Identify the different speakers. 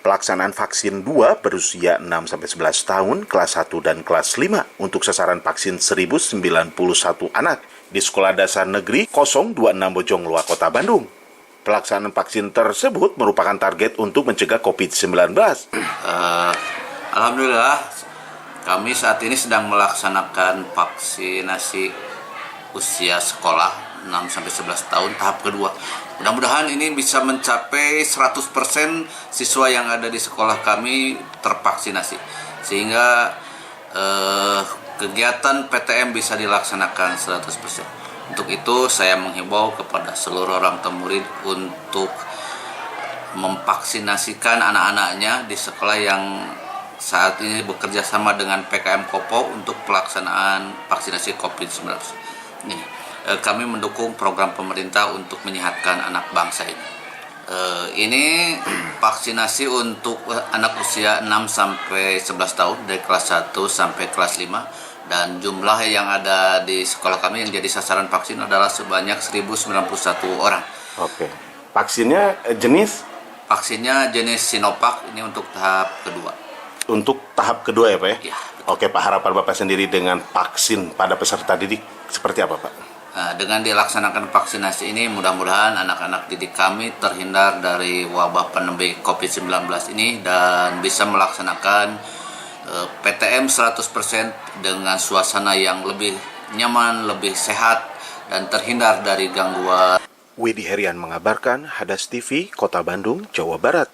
Speaker 1: pelaksanaan vaksin 2 berusia 6-11 tahun, kelas 1 dan kelas 5 untuk sasaran vaksin 1091 anak di Sekolah Dasar Negeri 026 Bojongloa, Kota Bandung. Pelaksanaan vaksin tersebut merupakan target untuk mencegah COVID-19.
Speaker 2: Alhamdulillah, kami saat ini sedang melaksanakan vaksinasi usia sekolah 6-11 tahun tahap kedua. Mudah-mudahan ini bisa mencapai 100% siswa yang ada di sekolah kami tervaksinasi, sehingga kegiatan PTM bisa dilaksanakan 100%. Untuk itu saya menghimbau kepada seluruh orang tua murid untuk memvaksinasikan anak-anaknya di sekolah yang saat ini bekerja sama dengan PKM Kopo untuk pelaksanaan vaksinasi COVID-19. Kami mendukung program pemerintah untuk menyehatkan anak bangsa ini. Ini vaksinasi untuk anak usia 6-11 tahun dari kelas 1 sampai kelas 5, dan jumlah yang ada di sekolah kami yang jadi sasaran vaksin adalah sebanyak 1091 orang.
Speaker 1: Oke. Vaksinnya jenis?
Speaker 2: Vaksinnya jenis Sinovac, ini untuk tahap kedua.
Speaker 1: Untuk tahap kedua ya Pak ya?
Speaker 2: Ya,
Speaker 1: Oke Pak, harapan Bapak sendiri dengan vaksin pada peserta didik seperti apa Pak?
Speaker 2: Dengan dilaksanakan vaksinasi ini, mudah-mudahan anak-anak didik kami terhindar dari wabah pandemi COVID-19 ini dan bisa melaksanakan PTM 100% dengan suasana yang lebih nyaman, lebih sehat, dan terhindar dari gangguan.
Speaker 1: Widi Herian mengabarkan, Hadas TV, Kota Bandung, Jawa Barat.